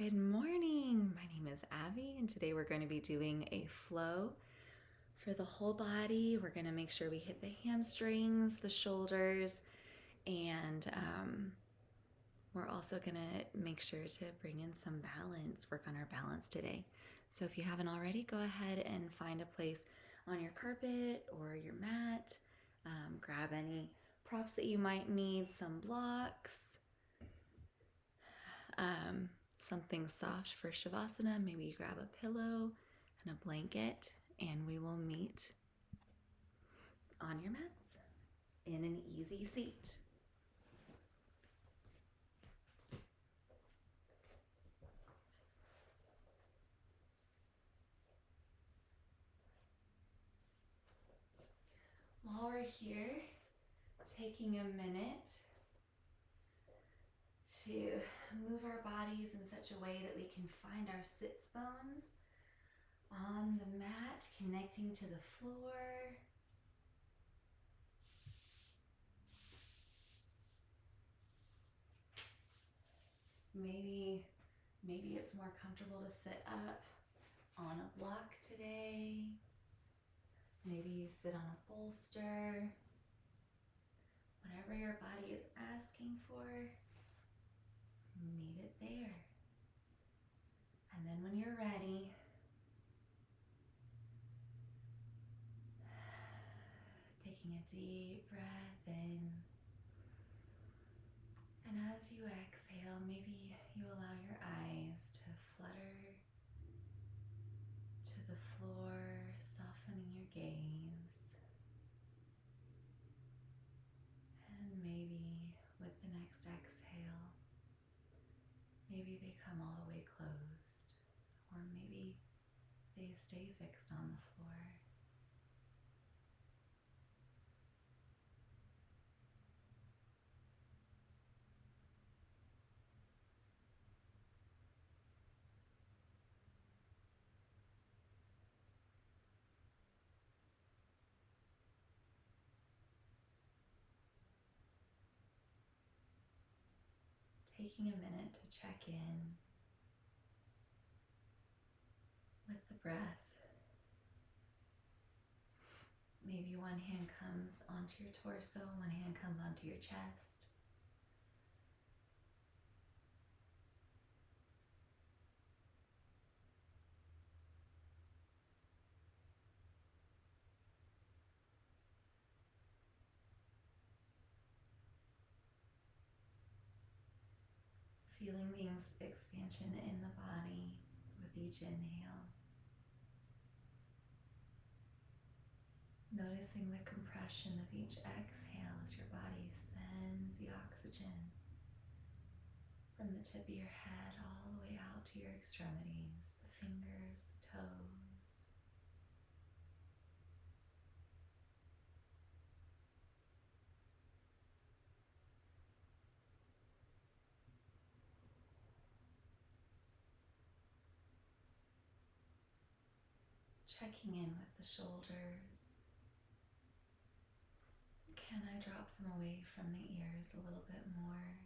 Good morning. My name is Abby, and today we're going to be doing a flow for the whole body. We're going to make sure we hit the hamstrings, the shoulders, and we're also going to make sure to bring in some balance, work on our balance today. So if you haven't already, go ahead and find a place on your carpet or your mat. Grab any props that you might need, some blocks. Something soft for Shavasana. Maybe you grab a pillow and a blanket, and we will meet on your mats in an easy seat. While we're here, taking a minute to move our bodies in such a way that we can find our sits bones on the mat, connecting to the floor. Maybe it's more comfortable to sit up on a block today. Maybe you sit on a bolster. Whatever your body is asking for, meet it there. And then when you're ready, taking a deep breath in. And as you exhale, maybe you allow your eyes to flutter to the floor, softening your gaze. And maybe with the next exhale, maybe they come all the way closed, or maybe they stay fixed on the floor. Taking a minute to check in with the breath. Maybe one hand comes onto your torso, one hand comes onto your chest. Feeling the expansion in the body with each inhale. Noticing the compression of each exhale as your body sends the oxygen from the tip of your head all the way out to your extremities, the fingers, the toes. Checking in with the shoulders. Can I drop them away from the ears a little bit more?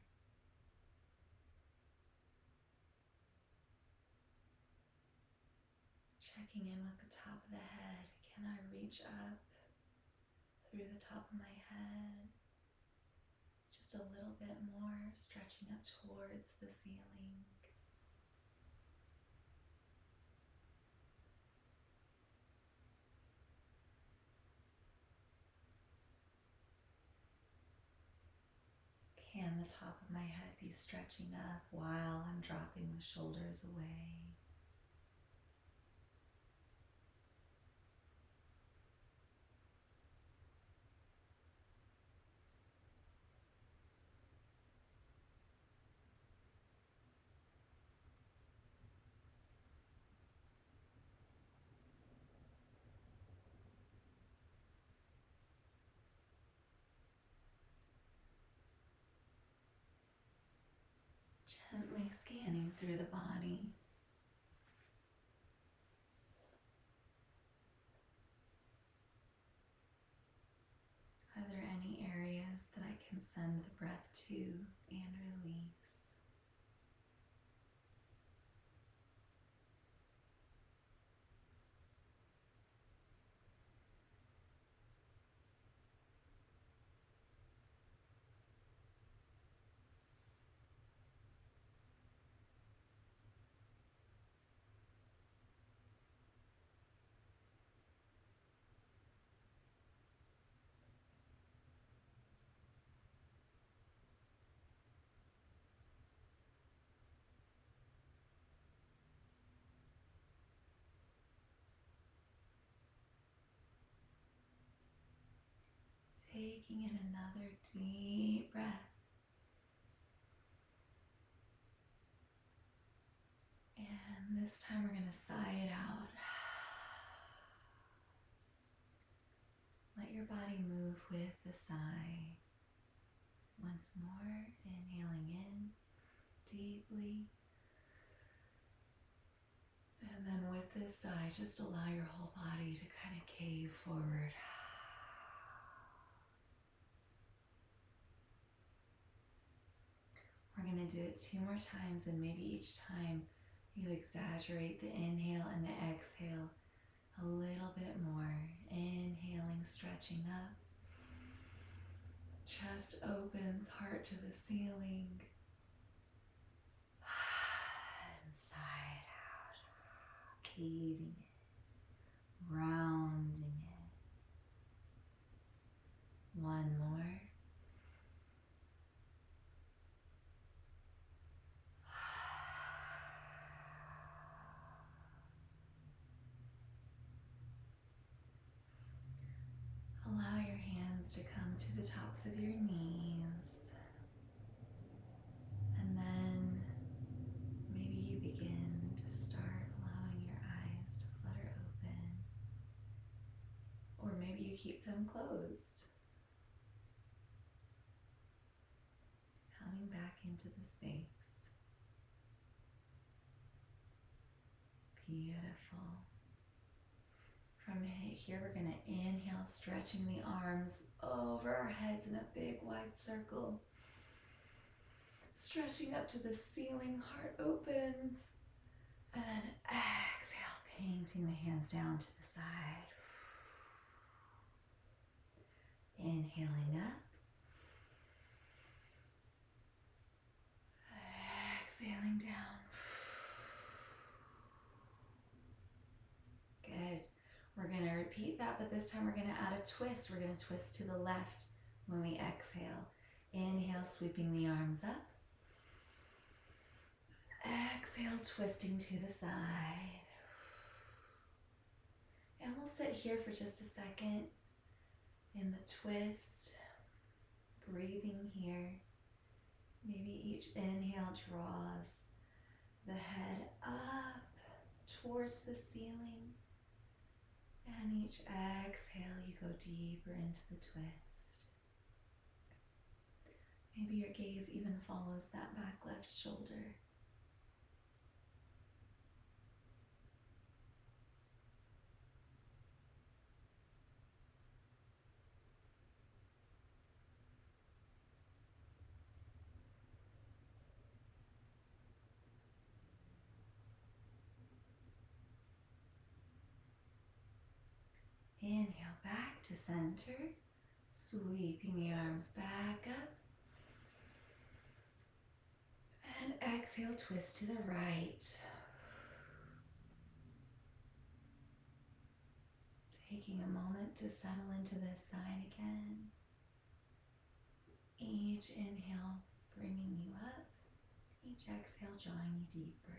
Checking in with the top of the head. Can I reach up through the top of my head? Just a little bit more, stretching up towards the ceiling. Can the top of my head be stretching up while I'm dropping the shoulders away? Gently scanning through the body. Are there any areas that I can send the breath to and release? Taking in another deep breath. And this time we're going to sigh it out. Let your body move with the sigh. Once more, inhaling in deeply. And then with this sigh, just allow your whole body to kind of cave forward. We're going to do it 2 more times, and maybe each time you exaggerate the inhale and the exhale a little bit more. Inhaling, stretching up. Chest opens, heart to the ceiling. And sigh it out. Caving it. Rounding it. One more. Allow your hands to come to the tops of your knees. And then maybe you begin to start allowing your eyes to flutter open. Or maybe you keep them closed. Coming back into the space. Beautiful. From here, we're going to inhale, stretching the arms over our heads in a big wide circle. Stretching up to the ceiling, heart opens. And then exhale, painting the hands down to the side. Inhaling up. Exhaling down. Good. We're going to repeat that, but this time we're going to add a twist. We're going to twist to the left when we exhale. Inhale, sweeping the arms up. Exhale, twisting to the side. And we'll sit here for just a second in the twist, breathing here. Maybe each inhale draws the head up towards the ceiling. And each exhale, you go deeper into the twist. Maybe your gaze even follows that back left shoulder. Inhale back to center, sweeping the arms back up. And exhale, twist to the right. Taking a moment to settle into this side again. Each inhale bringing you up, each exhale drawing you deeper.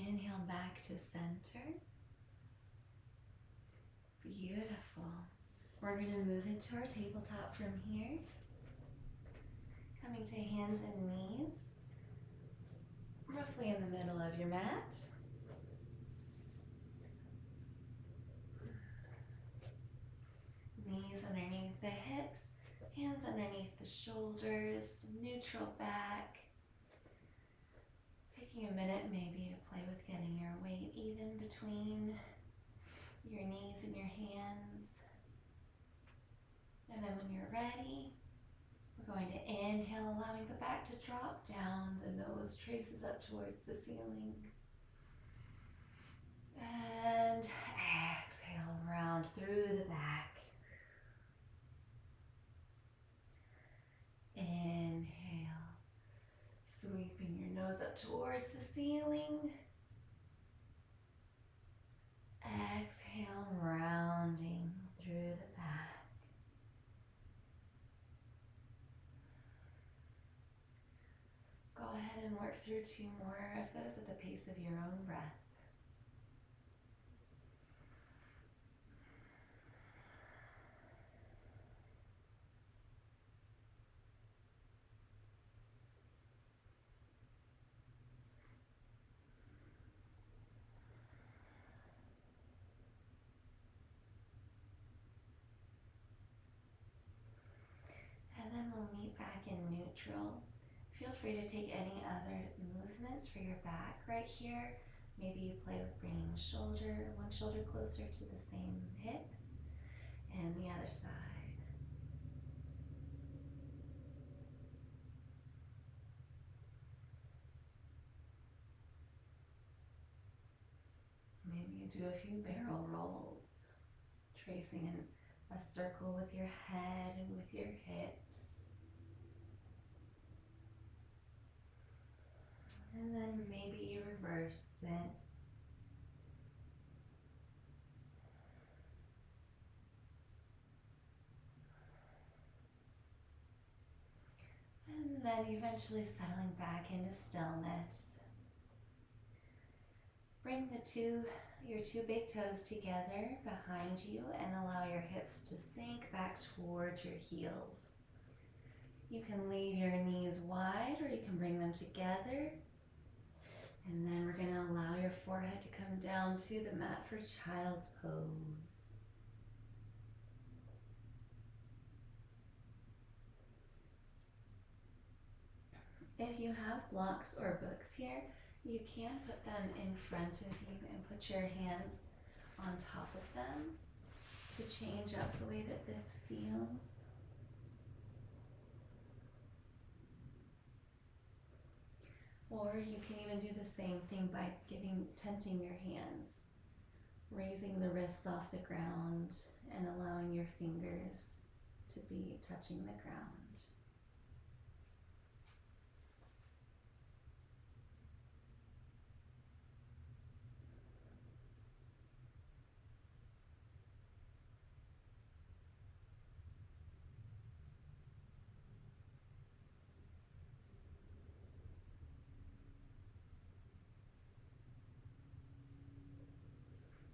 Inhale back to center. Beautiful. We're going to move into our tabletop from here. Coming to hands and knees, roughly in the middle of your mat. Knees underneath the hips, hands underneath the shoulders, neutral back. Taking a minute maybe to play with getting your weight even between your knees and your hands. And then when you're ready, we're going to inhale, allowing the back to drop down. The nose traces up towards the ceiling. And exhale, round through the back. Inhale, sweeping your nose up towards the ceiling. Exhale, rounding through the back. Go ahead and work through 2 more of those at the pace of your own breath. And then we'll meet back in neutral. Feel free to take any other movements for your back right here. Maybe you play with bringing one shoulder closer to the same hip, and the other side. Maybe you do a few barrel rolls, tracing a circle with your head and with your hips. And then maybe you reverse it. And then eventually settling back into stillness. Bring your two big toes together behind you and allow your hips to sink back towards your heels. You can leave your knees wide or you can bring them together. And then we're going to allow your forehead to come down to the mat for child's pose. If you have blocks or books here, you can put them in front of you and put your hands on top of them to change up the way that this feels. Or you can even do the same thing by tenting your hands, raising the wrists off the ground and allowing your fingers to be touching the ground.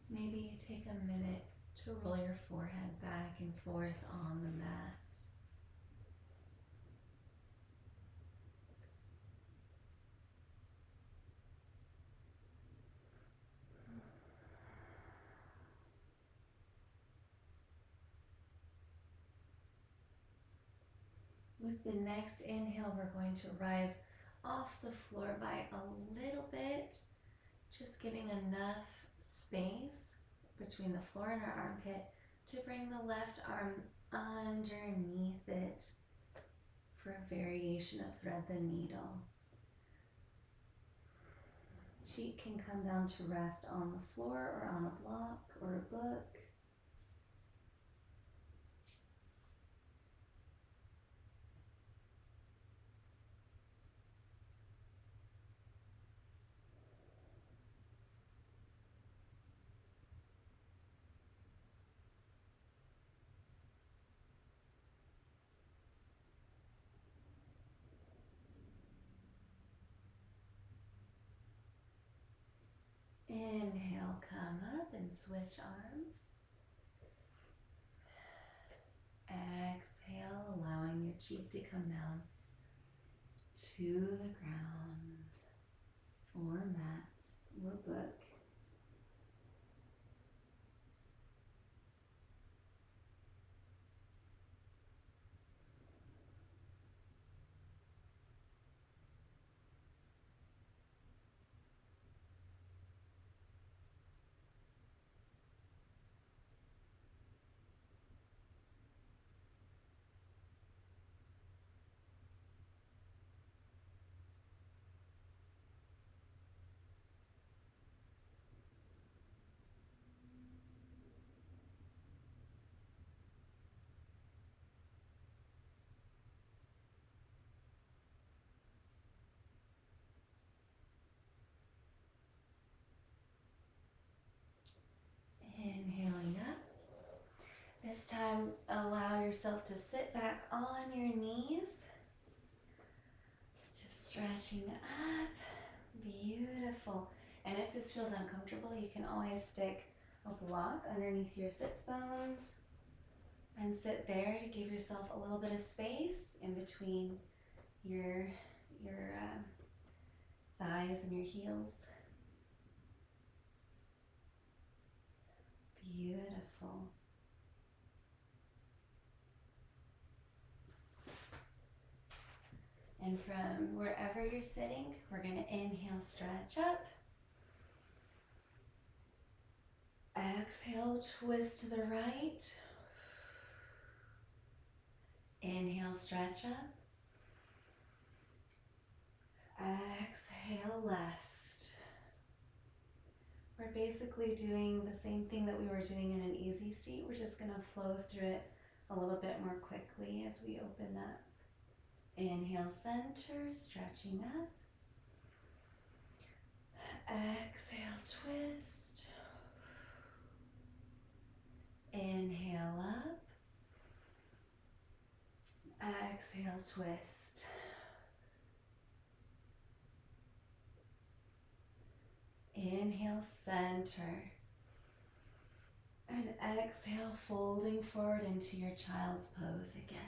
Maybe take a minute to roll your forehead back and forth on the mat. With the next inhale, we're going to rise off the floor by a little bit, just giving enough space between the floor and our armpit to bring the left arm underneath it for a variation of thread the needle. Cheek can come down to rest on the floor or on a block or a book. Inhale, come up and switch arms. Exhale, allowing your cheek to come down to the ground or mat or book. This time, allow yourself to sit back on your knees. Just stretching up. Beautiful. And if this feels uncomfortable, you can always stick a block underneath your sits bones and sit there to give yourself a little bit of space in between your thighs and your heels. Beautiful. And from wherever you're sitting, we're going to inhale, stretch up. Exhale, twist to the right. Inhale, stretch up. Exhale, left. We're basically doing the same thing that we were doing in an easy seat. We're just going to flow through it a little bit more quickly as we open up. Inhale, center, stretching up. Exhale, twist. Inhale up. Exhale, twist. Inhale, center. And exhale, folding forward into your child's pose again.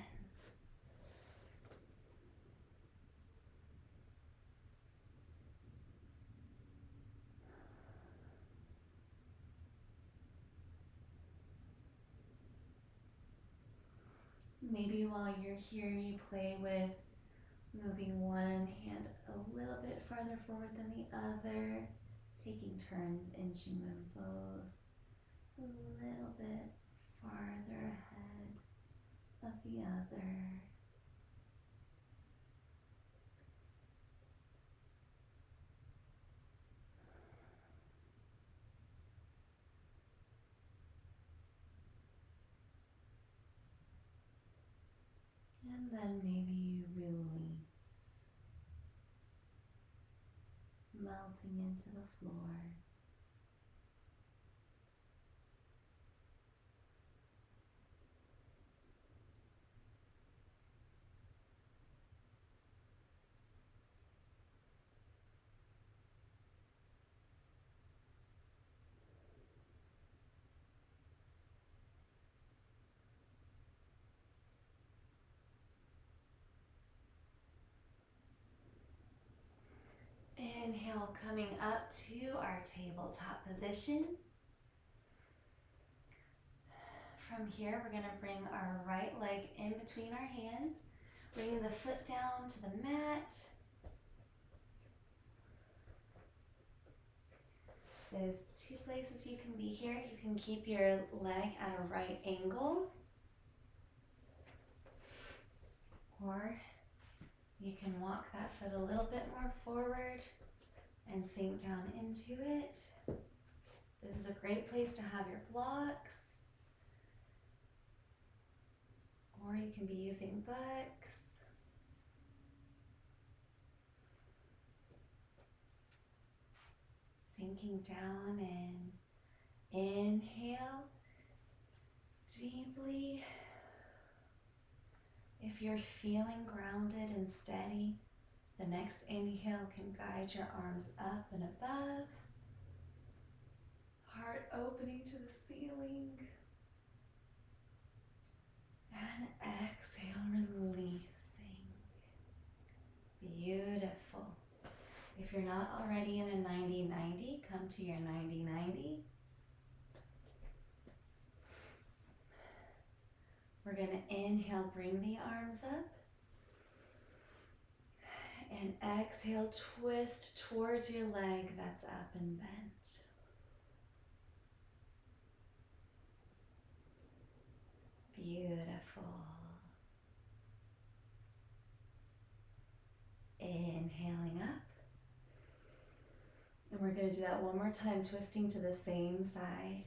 Maybe while you're here, you play with moving one hand a little bit farther forward than the other, taking turns inching them both a little bit farther ahead of the other. And then maybe you release, melting into the floor. Inhale, coming up to our tabletop position. From here, we're going to bring our right leg in between our hands, bringing the foot down to the mat. There's two places you can be here. You can keep your leg at a right angle, or you can walk that foot a little bit more forward and sink down into it. This is a great place to have your blocks, or you can be using books. Sinking down and inhale deeply. If you're feeling grounded and steady, the next inhale can guide your arms up and above. Heart opening to the ceiling. And exhale, releasing. Beautiful. If you're not already in a 90-90, come to your 90-90. We're going to inhale, bring the arms up. And exhale, twist towards your leg that's up and bent. Beautiful. Inhaling up. And we're going to do that one more time, twisting to the same side.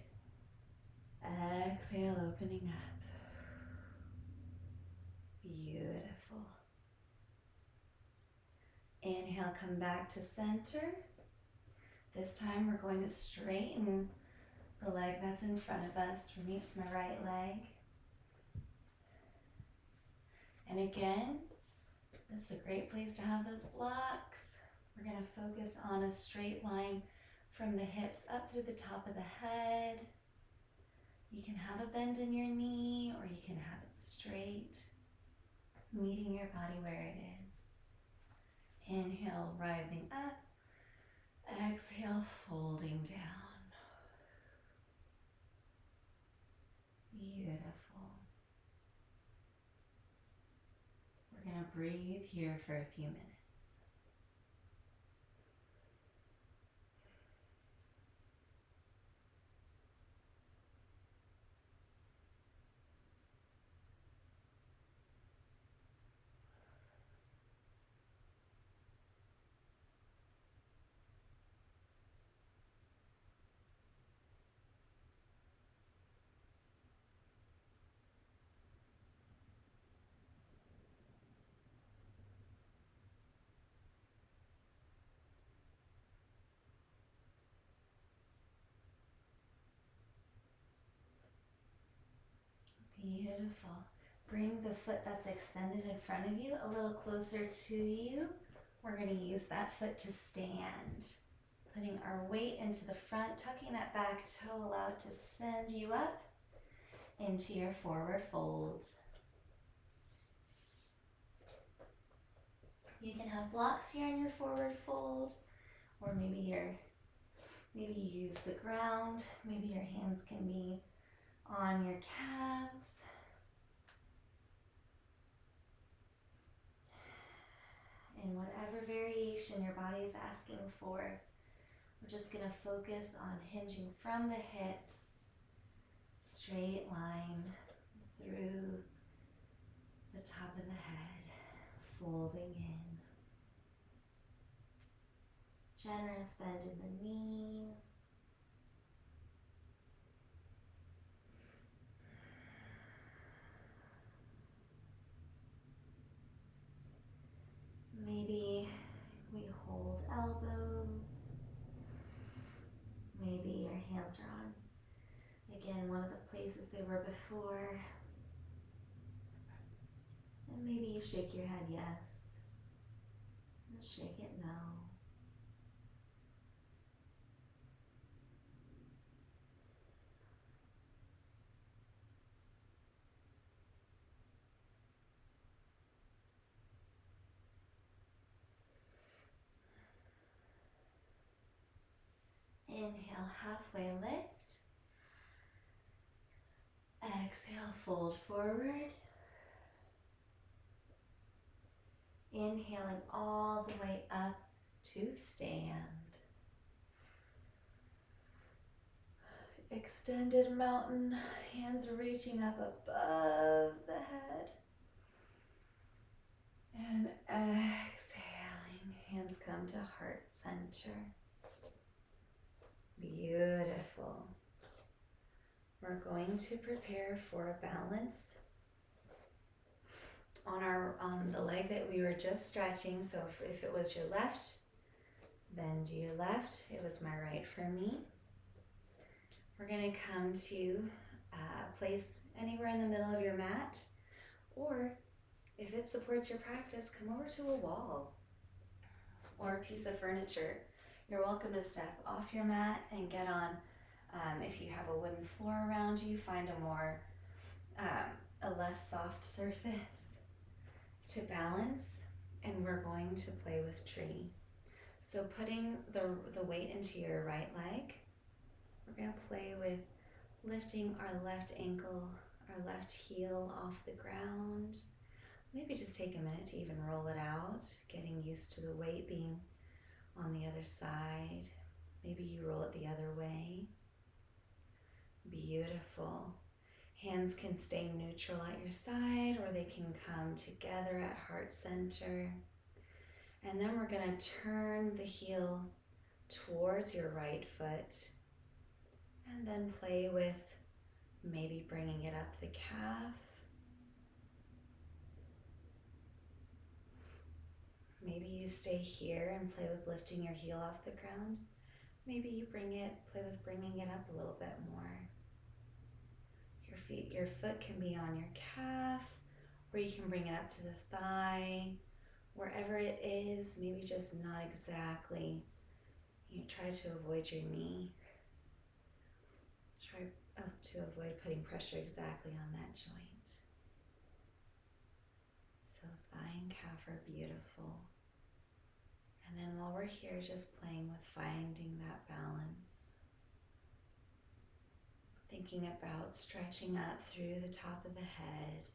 Exhale, opening up. Beautiful. Inhale, come back to center. This time we're going to straighten the leg that's in front of us. For me, it's my right leg. And again, this is a great place to have those blocks. We're going to focus on a straight line from the hips up through the top of the head. You can have a bend in your knee or you can have it straight, meeting your body where it is. Inhale, rising up. Exhale, folding down. Beautiful. We're going to breathe here for a few minutes. Beautiful. Bring the foot that's extended in front of you a little closer to you. We're going to use that foot to stand. Putting our weight into the front, tucking that back toe out to send you up into your forward fold. You can have blocks here in your forward fold, or maybe you use the ground. Maybe your hands can be on your calves. In whatever variation your body is asking for, we're just going to focus on hinging from the hips, straight line through the top of the head, folding in. Generous bend in the knees. Maybe we hold elbows. Maybe your hands are on, again, one of the places they were before. And maybe you shake your head yes, and shake it no. Inhale, halfway lift. Exhale, fold forward. Inhaling all the way up to stand. Extended mountain, hands reaching up above the head. And exhaling, hands come to heart center. Beautiful. We're going to prepare for a balance on the leg that we were just stretching. So if it was your left, then do your left. It was my right for me. We're going to come to place anywhere in the middle of your mat, or if it supports your practice, come over to a wall or a piece of furniture. You're welcome to step off your mat and get on. If you have a wooden floor around you, find a less soft surface to balance, and we're going to play with tree. So putting the weight into your right leg, we're going to play with lifting our left ankle, our left heel off the ground. Maybe just take a minute to even roll it out, getting used to the weight being on the other side. Maybe you roll it the other way. Beautiful. Hands can stay neutral at your side, or they can come together at heart center. And then we're going to turn the heel towards your right foot, and then play with maybe bringing it up the calf. Maybe you stay here and play with lifting your heel off the ground. Maybe you play with bringing it up a little bit more. Your foot can be on your calf, or you can bring it up to the thigh, wherever it is, maybe just not exactly. You try to avoid your knee. Try to avoid putting pressure exactly on that joint. So thigh and calf are beautiful. And then while we're here, just playing with finding that balance. Thinking about stretching up through the top of the head.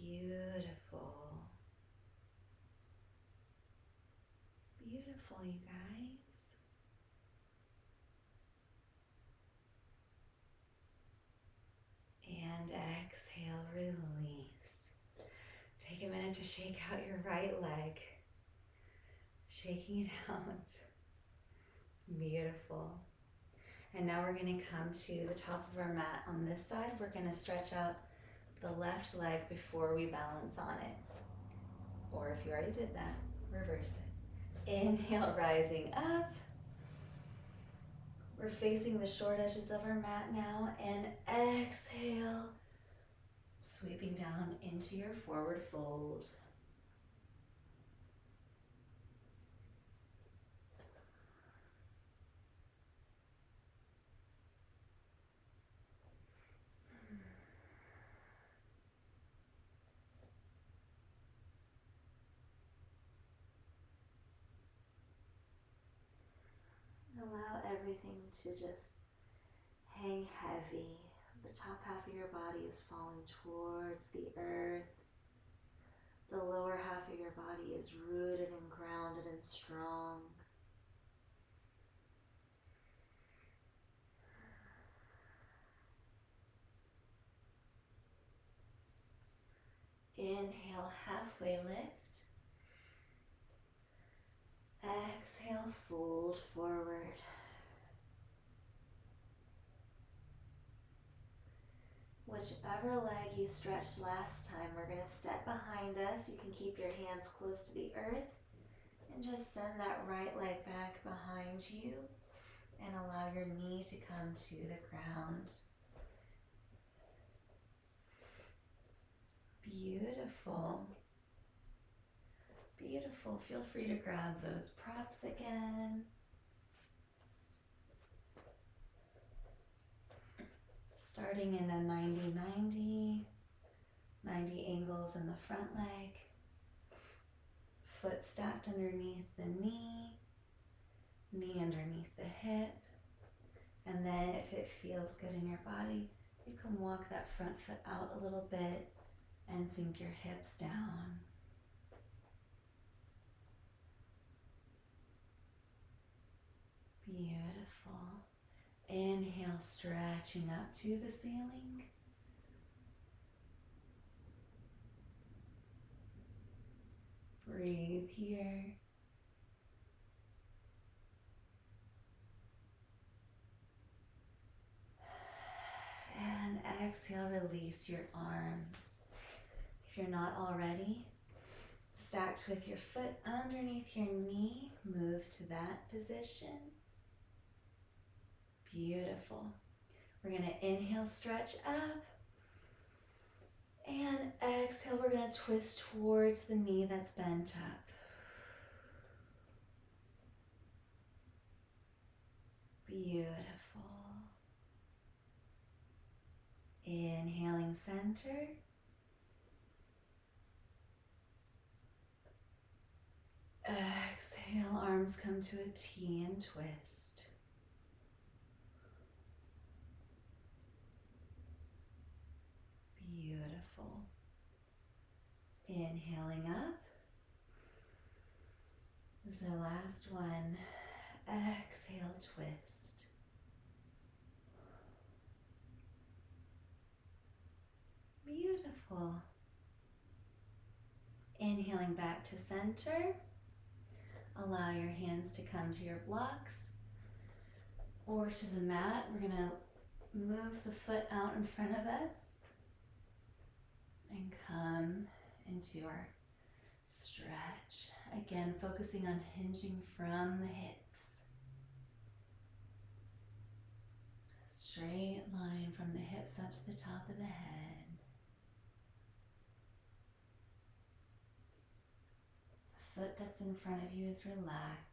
Beautiful. Beautiful, you guys. And exhale, release. Take a minute to shake out your right leg. Shaking it out. Beautiful. And now we're going to come to the top of our mat on this side. We're going to stretch out the left leg before we balance on it. Or if you already did that, reverse it. Inhale, rising up. We're facing the short edges of our mat now. And exhale, sweeping down into your forward fold. Allow everything to just hang heavy. The top half of your body is falling towards the earth. The lower half of your body is rooted and grounded and strong. Inhale, halfway lift. Exhale, fold forward. Whichever leg you stretched last time, we're going to step behind us. You can keep your hands close to the earth and just send that right leg back behind you and allow your knee to come to the ground. Beautiful. Beautiful. Feel free to grab those props again. Starting in a 90-90, 90 angles in the front leg, foot stacked underneath the knee, knee underneath the hip, and then if it feels good in your body, you can walk that front foot out a little bit and sink your hips down. Beautiful. Inhale, stretching up to the ceiling. Breathe here. And exhale, release your arms. If you're not already stacked with your foot underneath your knee, move to that position. Beautiful. We're going to inhale, stretch up. And exhale, we're going to twist towards the knee that's bent up. Beautiful. Inhaling, center. Exhale, arms come to a T and twist. Beautiful. Inhaling up. This is our last one. Exhale, twist. Beautiful. Inhaling back to center. Allow your hands to come to your blocks or to the mat. We're going to move the foot out in front of us and come into our stretch. Again, focusing on hinging from the hips. Straight line from the hips up to the top of the head. foot that's in front of you is relaxed.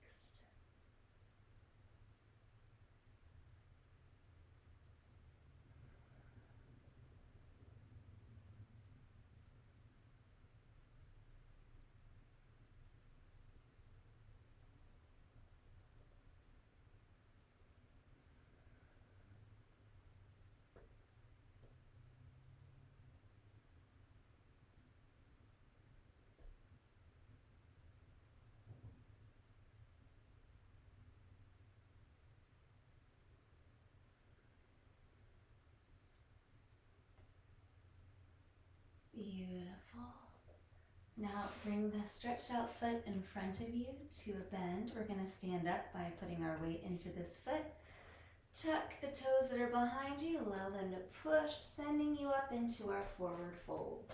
Beautiful. Now bring the stretched out foot in front of you to a bend. We're going to stand up by putting our weight into this foot. Tuck the toes that are behind you, allow them to push, sending you up into our forward fold.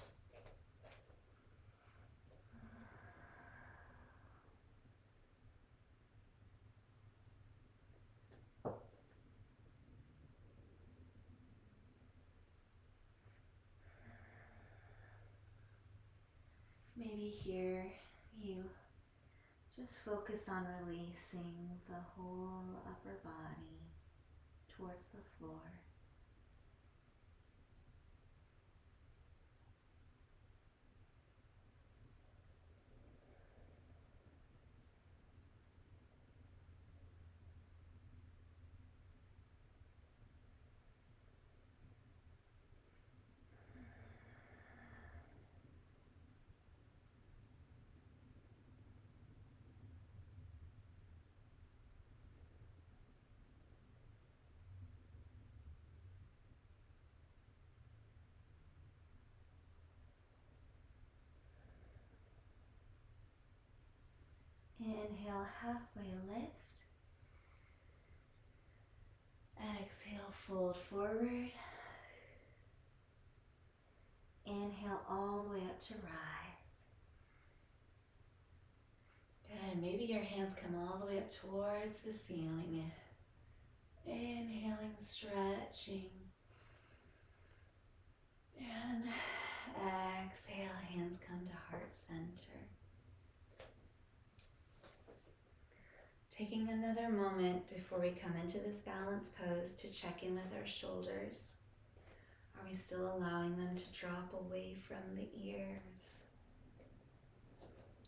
Maybe here you just focus on releasing the whole upper body towards the floor. Inhale, halfway lift. Exhale, fold forward. Inhale all the way up to rise. Good. Maybe your hands come all the way up towards the ceiling. Inhaling, stretching. And exhale, hands come to heart center. Taking another moment before we come into this balanced pose to check in with our shoulders. Are we still allowing them to drop away from the ears?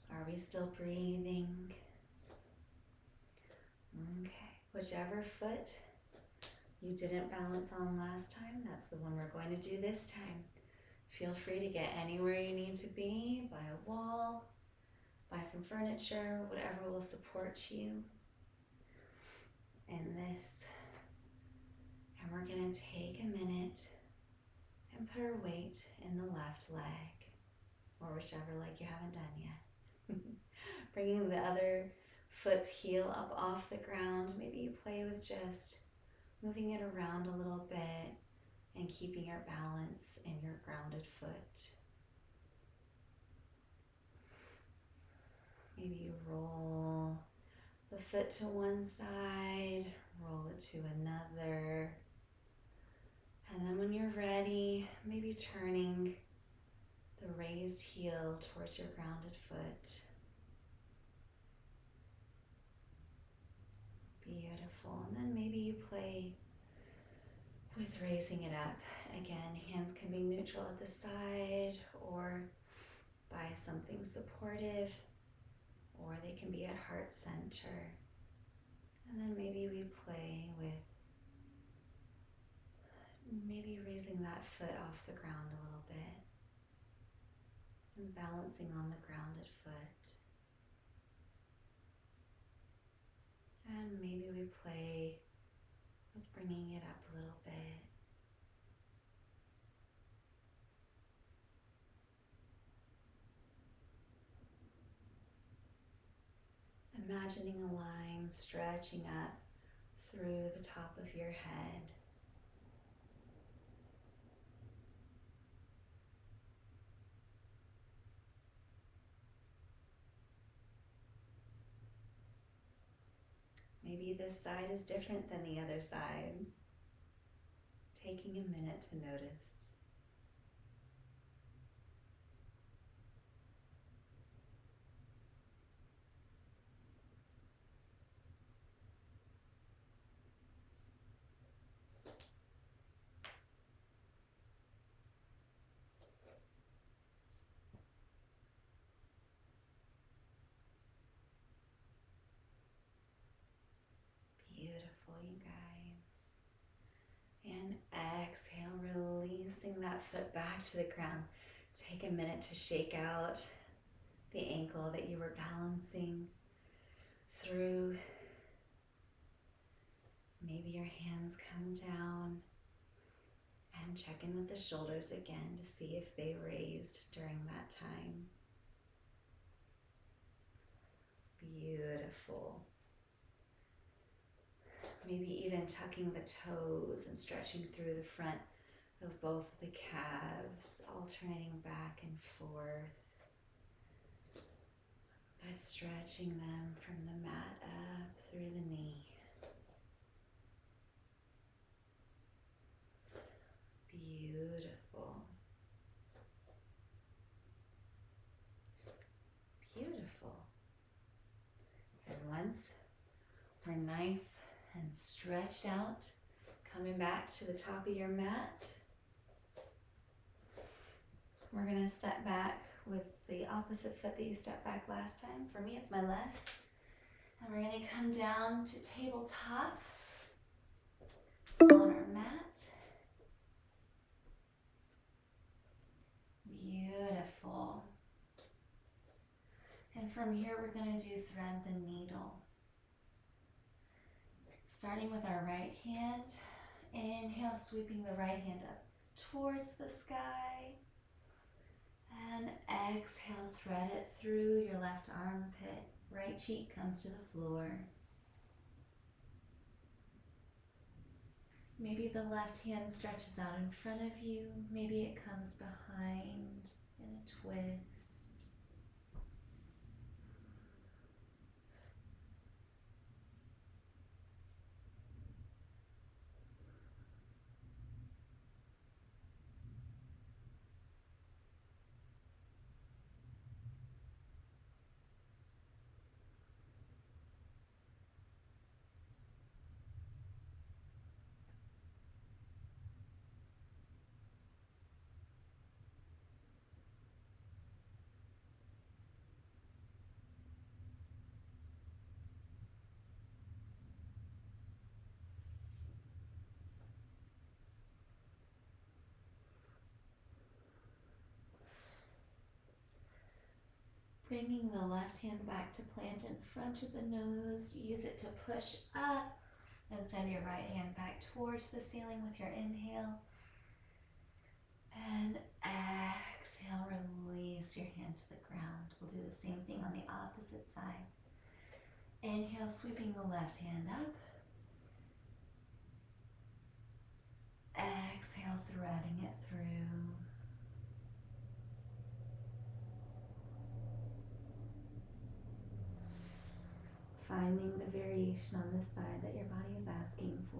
Are we still breathing? Okay, whichever foot you didn't balance on last time, that's the one we're going to do this time. Feel free to get anywhere you need to be, by a wall, by some furniture, whatever will support you in this. And we're going to take a minute and put our weight in the left leg, or whichever leg you haven't done yet. Bringing the other foot's heel up off the ground. Maybe you play with just moving it around a little bit and keeping your balance in your grounded foot. Maybe you roll the foot to one side, roll it to another. And then when you're ready, maybe turning the raised heel towards your grounded foot. Beautiful. And then maybe you play with raising it up. Again, hands can be neutral at the side or by something supportive, or they can be at heart center. And then maybe we play with maybe raising that foot off the ground a little bit and balancing on the grounded foot. And maybe we play with bringing it up a little bit. Imagining a line stretching up through the top of your head. Maybe this side is different than the other side. Taking a minute to notice. you guys. And exhale, releasing that foot back to the ground. Take a minute to shake out the ankle that you were balancing through. Maybe your hands come down, and check in with the shoulders again to see if they raised during that time. Beautiful. Maybe even tucking the toes and stretching through the front of both the calves, alternating back and forth by stretching them from the mat up through the knee. Beautiful. Beautiful. And once we're nice and stretched out, coming back to the top of your mat, we're gonna step back with the opposite foot that you stepped back last time. For me, it's my left. And we're gonna come down to tabletop on our mat. Beautiful. And from here, we're gonna do thread the needle. Starting with our right hand, inhale, sweeping the right hand up towards the sky. And exhale, thread it through your left armpit. Right cheek comes to the floor. Maybe the left hand stretches out in front of you. Maybe it comes behind in a twist. Bringing the left hand back to plant in front of the nose. Use it to push up and send your right hand back towards the ceiling with your inhale. And exhale, release your hand to the ground. We'll do the same thing on the opposite side. Inhale, sweeping the left hand up. Exhale, threading it through. Finding the variation on this side that your body is asking for.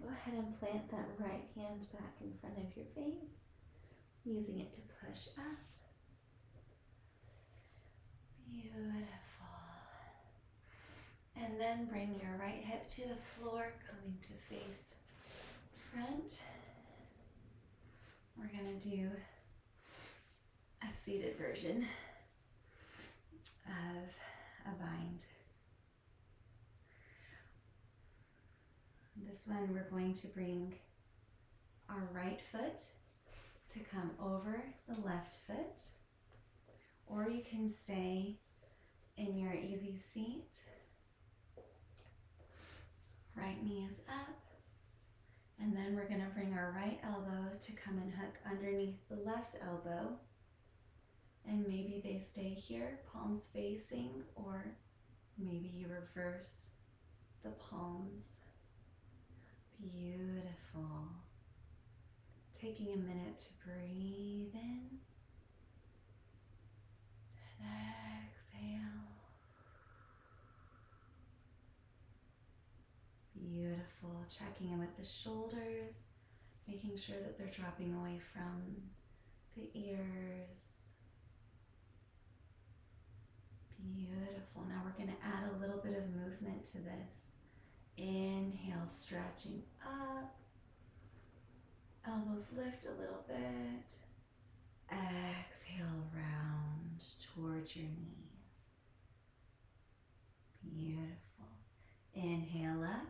Go ahead and plant that right hand back in front of your face, using it to push up. Beautiful. And then bring your right hip to the floor, coming to face front. We're gonna do a seated version of a bind. This one, we're going to bring our right foot to come over the left foot, or you can stay in your easy seat. Right knee is up, and then we're gonna bring our right elbow to come and hook underneath the left elbow, and maybe they stay here, palms facing, or maybe you reverse the palms. Beautiful. Taking a minute to breathe in and exhale. Beautiful. Checking in with the shoulders, making sure that they're dropping away from the ears. Beautiful. Now we're going to add a little bit of movement to this. Inhale, stretching up. Elbows lift a little bit. Exhale, round towards your knees. Beautiful. Inhale up.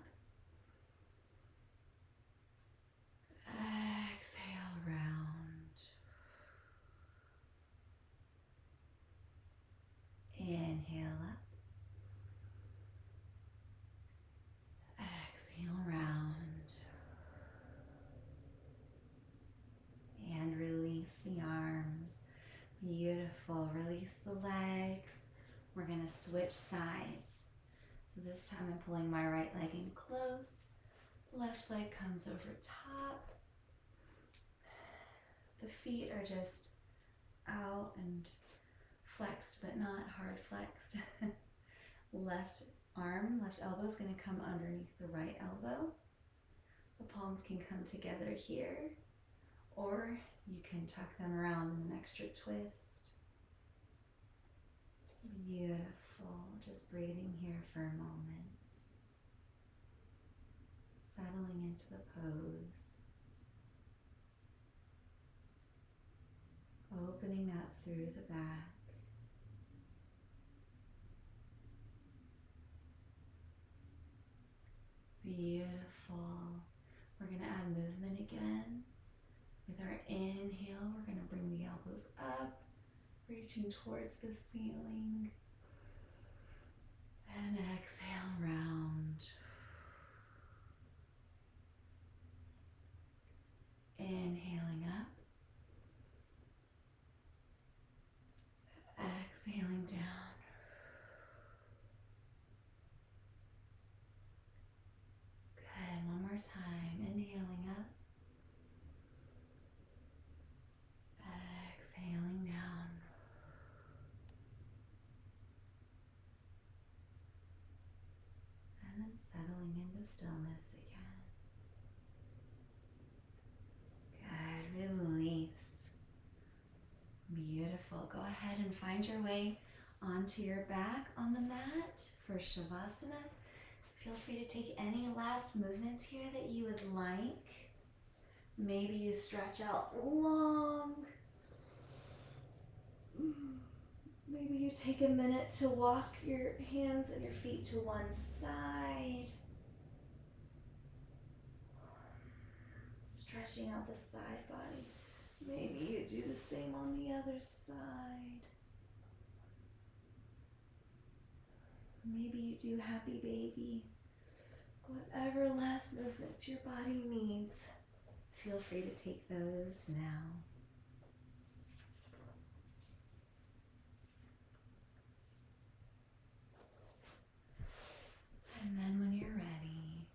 Exhale, round. Inhale up. Exhale, round. And release the arms. Beautiful. Release the legs. We're going to switch sides. So this time I'm pulling my right leg in close. Left leg comes over top. The feet are just out and flexed, but not hard flexed. Left arm, left elbow is going to come underneath the right elbow. The palms can come together here, or you can tuck them around in an extra twist. Beautiful. Just breathing here for a moment. Settling into the pose. Opening up through the back. Beautiful. We're going to add movement again. With our inhale, we're going to bring the elbows up, reaching towards the ceiling. And exhale, round. Inhaling up. Exhaling down. Good. One more time. Inhaling up. Exhaling down. And then settling into stillness again. Good. Release. Beautiful. Go ahead and find your way onto your back on the mat for Shavasana. Feel free to take any last movements here that you would like. Maybe you stretch out long. Maybe you take a minute to walk your hands and your feet to one side. Stretching out the side body. Maybe you do the same on the other side. Maybe you do happy baby. Whatever last movements your body needs, feel free to take those now. And then when you're ready,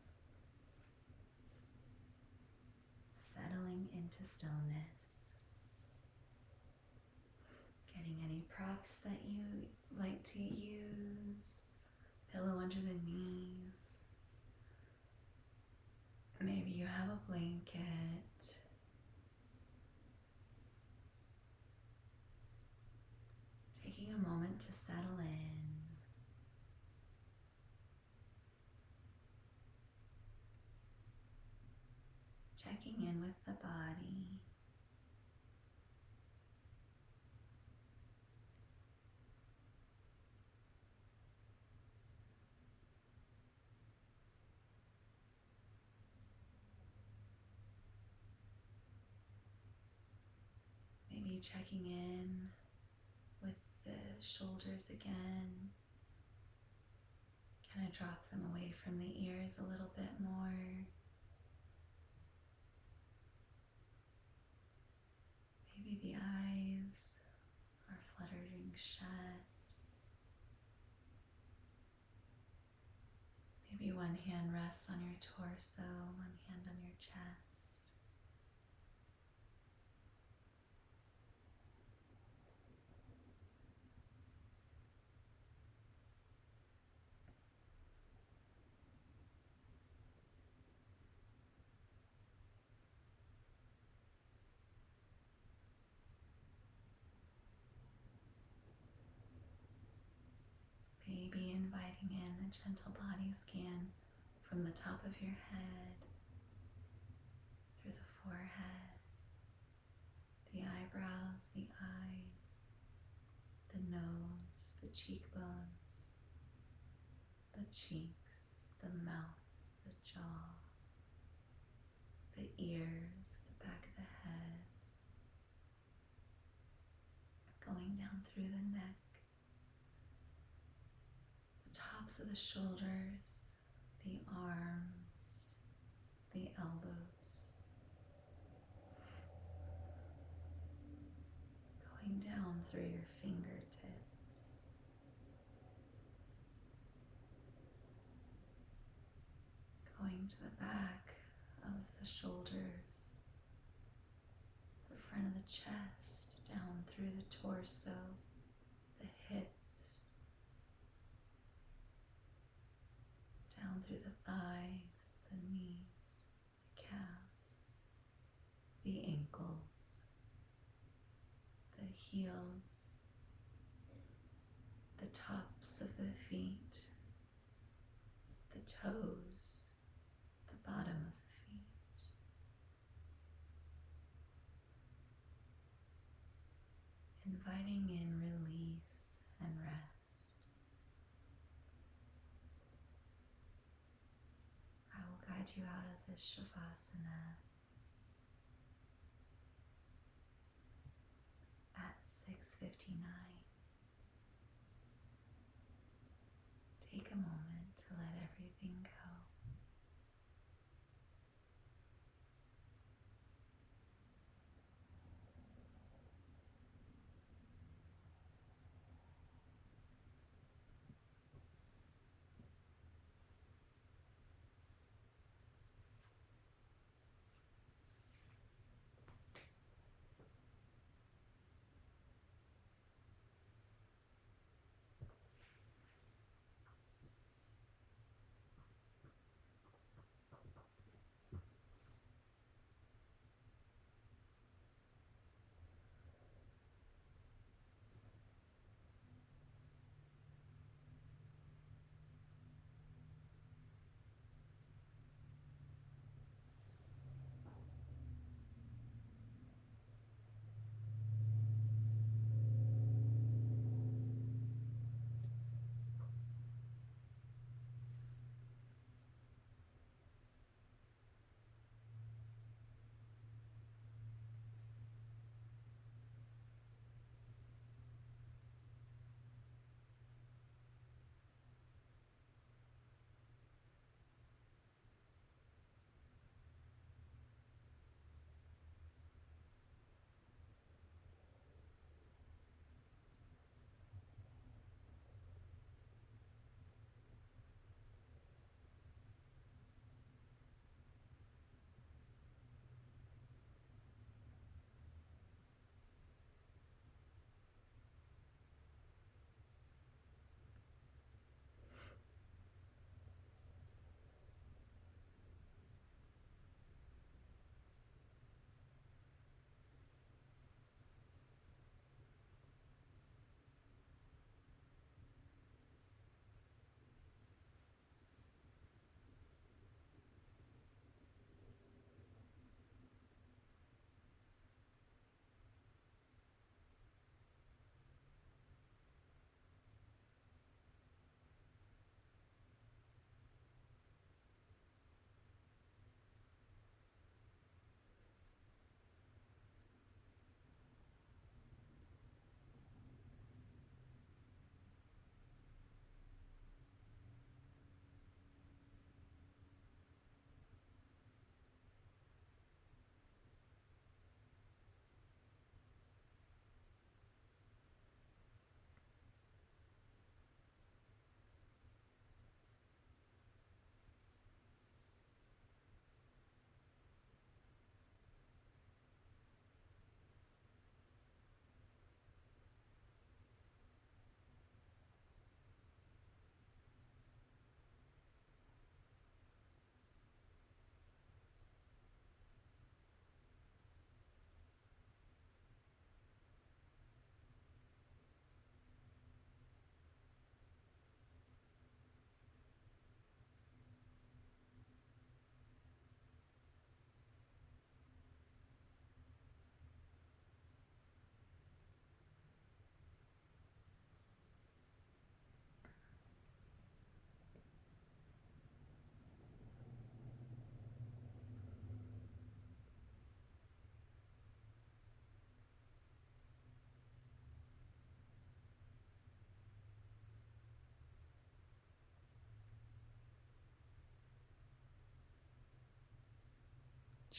settling into stillness. Getting any props that you like to use, pillow under the knees. Maybe you have a blanket. Taking a moment to settle in. Checking in with the body. Maybe checking in with the shoulders again. Kind of drop them away from the ears a little bit more. Maybe the eyes are fluttering shut. Maybe one hand rests on your torso, one hand on your chest. inviting in a gentle body scan from the top of your head, through the forehead, the eyebrows, the eyes, the nose, the cheekbones, the cheeks, the mouth, the jaw, the ears, the back of the head, going down through the neck, the tops of the shoulders, the arms, the elbows, going down through your fingertips, going to the back of the shoulders, the front of the chest, down through the torso, the hips, down through the thighs, the knees, the calves, the ankles, the heels, the tops of the feet, the toes, the bottom of the feet. Inviting in release and rest. I will guide you out of this Shavasana at 6:59. Take a moment to let everything go.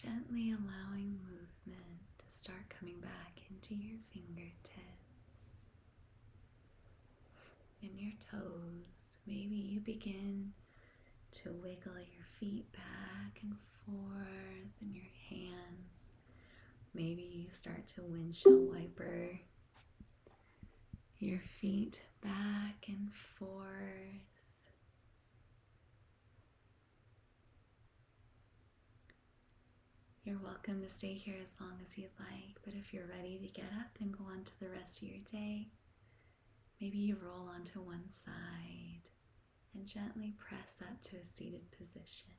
Gently allowing movement to start coming back into your fingertips and your toes. Maybe you begin to wiggle your feet back and forth and your hands. Maybe you start to windshield wiper your feet back and forth. You're welcome to stay here as long as you'd like, but if you're ready to get up and go on to the rest of your day, maybe you roll onto one side and gently press up to a seated position.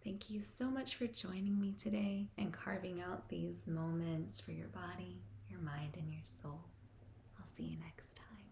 Thank you so much for joining me today and carving out these moments for your body, your mind, and your soul. I'll see you next time.